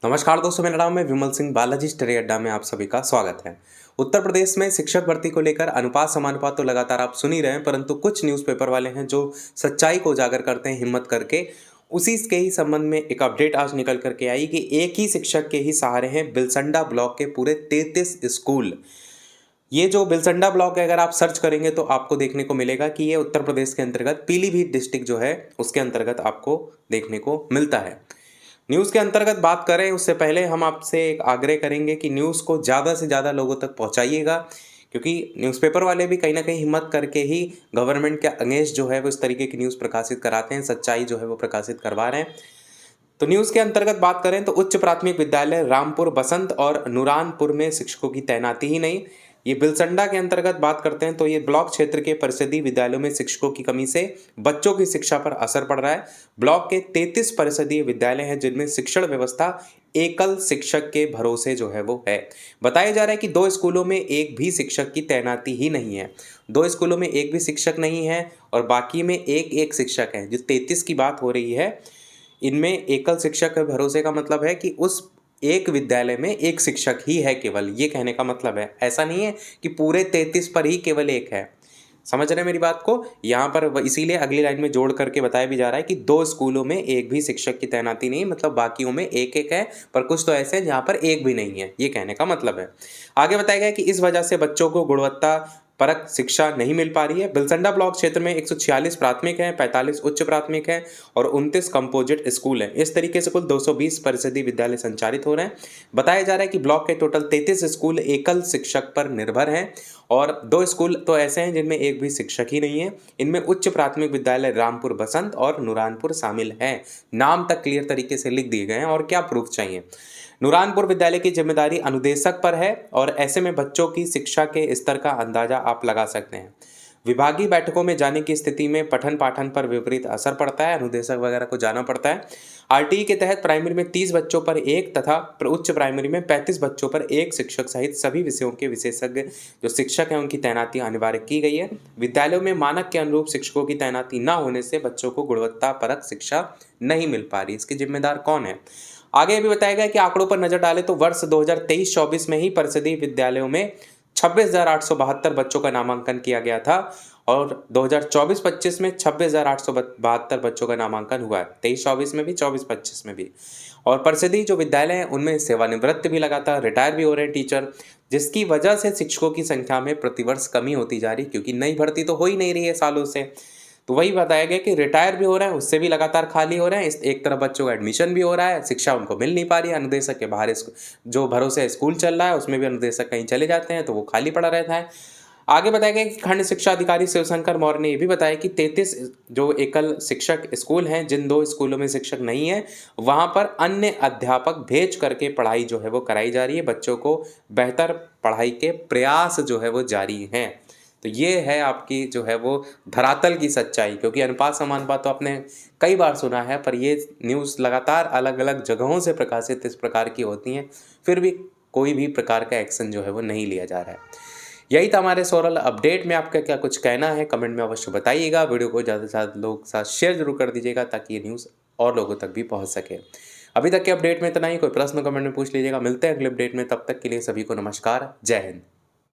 नमस्कार दोस्तों, मेरा नाम है विमल सिंह। बालाजी स्टडी अड्डा में आप सभी का स्वागत है। उत्तर प्रदेश में शिक्षक भर्ती को लेकर अनुपात समानुपात तो लगातार आप सुन ही रहे हैं, परंतु कुछ न्यूज़पेपर वाले हैं जो सच्चाई को उजागर करते हैं हिम्मत करके। उसी के ही संबंध में एक अपडेट आज निकल करके आई कि एक ही शिक्षक के ही सहारे हैं बिलसंडा ब्लॉक के पूरे 33 स्कूल। ये जो बिलसंडा ब्लॉक है, अगर आप सर्च करेंगे तो आपको देखने को मिलेगा कि ये उत्तर प्रदेश के अंतर्गत पीलीभीत डिस्ट्रिक्ट जो है उसके अंतर्गत आपको देखने को मिलता है। न्यूज़ के अंतर्गत बात करें उससे पहले हम आपसे एक आग्रह करेंगे कि न्यूज़ को ज़्यादा से ज़्यादा लोगों तक पहुंचाइएगा, क्योंकि न्यूज़पेपर वाले भी कहीं ना कहीं हिम्मत करके ही गवर्नमेंट के अगेंस्ट जो है वो इस तरीके की न्यूज़ प्रकाशित कराते हैं, सच्चाई जो है वो प्रकाशित करवा रहे हैं। तो न्यूज़ के अंतर्गत बात करें तो उच्च प्राथमिक विद्यालय रामपुर बसंत और नूरानपुर में शिक्षकों की तैनाती ही नहीं। ये बिलसंडा के अंतर्गत बात करते हैं तो ये ब्लॉक क्षेत्र के परिषदीय विद्यालयों में शिक्षकों की कमी से बच्चों की शिक्षा पर असर पड़ रहा है। ब्लॉक के 33 परिषदीय विद्यालय हैं जिनमें शिक्षण व्यवस्था एकल शिक्षक के भरोसे जो है वो है। बताया जा रहा है कि 2 स्कूलों में एक भी शिक्षक की तैनाती ही नहीं है। 2 स्कूलों में एक भी शिक्षक नहीं है और बाकी में एक एक शिक्षक है। जो 33 की बात हो रही है, इनमें एकल शिक्षक के भरोसे का मतलब है कि उस एक विद्यालय में एक शिक्षक ही है केवल, ये कहने का मतलब है। ऐसा नहीं है कि पूरे 33 पर ही केवल एक है। समझ रहे हैं मेरी बात को? यहाँ पर इसीलिए अगली लाइन में जोड़ करके बताया भी जा रहा है कि 2 स्कूलों में एक भी शिक्षक की तैनाती नहीं, मतलब बाकियों में एक एक है, पर कुछ तो ऐसे हैं जहाँ पर एक भी नहीं है, ये कहने का मतलब है। आगे बताया गया कि इस वजह से बच्चों को गुणवत्ता परक शिक्षा नहीं मिल पा रही है। बिलसंडा ब्लॉक क्षेत्र में 146 प्राथमिक हैं, 45 उच्च प्राथमिक हैं और 29 कंपोजिट स्कूल हैं। इस तरीके से कुल 220 परिषदीय विद्यालय संचालित हो रहे हैं। बताया जा रहा है कि ब्लॉक के टोटल 33 स्कूल एकल शिक्षक पर निर्भर हैं और 2 स्कूल तो ऐसे हैं जिनमें एक भी शिक्षक ही नहीं है। इनमें उच्च प्राथमिक विद्यालय रामपुर बसंत और नूरानपुर शामिल हैं। नाम तक क्लियर तरीके से लिख दिए गए हैं और क्या प्रूफ चाहिए। नूरानपुर विद्यालय की जिम्मेदारी अनुदेशक पर है और ऐसे में बच्चों की शिक्षा के स्तर का अंदाजा आप लगा सकते हैं। विभागीय बैठकों में जाने की स्थिति में पठन पाठन पर विपरीत असर पड़ता है, अनुदेशक वगैरह को जाना पड़ता है। आरटीई के तहत प्राइमरी में 30 बच्चों पर एक तथा उच्च प्राइमरी में 35 बच्चों पर एक शिक्षक सहित सभी विषयों के विशेषज्ञ जो शिक्षक हैं उनकी तैनाती अनिवार्य की गई है। विद्यालयों में मानक के अनुरूप शिक्षकों की तैनाती न होने से बच्चों को गुणवत्ता परक शिक्षा नहीं मिल पा रही। इसके जिम्मेदार कौन है? आगे भी बताया गया कि आंकड़ों पर नजर डालें तो वर्ष 2023-24 में ही परिषदीय विद्यालयों में 26,872 बच्चों का नामांकन किया गया था और 2024-25 में 26,872 बच्चों का नामांकन हुआ है। 23-24 में भी, 24-25 में भी। और परिषदीय जो विद्यालय हैं उनमें सेवानिवृत्त भी लगातार रिटायर भी हो रहे हैं टीचर, जिसकी वजह से शिक्षकों की संख्या में प्रतिवर्ष कमी होती जा रही, क्योंकि नई भर्ती तो हो ही नहीं रही है सालों से। तो वही बताया गया कि रिटायर भी हो रहे हैं, उससे भी लगातार खाली हो रहे हैं। इस एक तरफ बच्चों का एडमिशन भी हो रहा है, शिक्षा उनको मिल नहीं पा रही है। अनुदेशक के बाहर जो भरोसे स्कूल चल रहा है उसमें भी अनुदेशक कहीं चले जाते हैं तो वो खाली पड़ा रहता है। आगे बताया गया कि खंड शिक्षा अधिकारी शिवशंकर मौर्य ने यह भी बताया कि 33 जो एकल शिक्षक स्कूल हैं, जिन 2 स्कूलों में शिक्षक नहीं है वहां पर अन्य अध्यापक भेज करके पढ़ाई जो है वो कराई जा रही है। बच्चों को बेहतर पढ़ाई के प्रयास जो है वो जारी हैं। तो ये है आपकी जो है वो धरातल की सच्चाई, क्योंकि अनुपात समानुपात तो आपने कई बार सुना है, पर ये न्यूज़ लगातार अलग अलग जगहों से प्रकाशित इस प्रकार की होती हैं, फिर भी कोई भी प्रकार का एक्शन जो है वो नहीं लिया जा रहा है। यही था हमारे सोरल अपडेट में। आपका क्या कुछ कहना है कमेंट में अवश्य बताइएगा। वीडियो को ज़्यादा से ज़्यादा लोगों के साथ शेयर जरूर कर दीजिएगा ताकि ये न्यूज़ और लोगों तक भी पहुँच सके। अभी तक के अपडेट में इतना ही। कोई प्रश्न कमेंट में पूछ लीजिएगा। मिलते हैं अगले अपडेट में, तब तक के लिए सभी को नमस्कार, जय हिंद।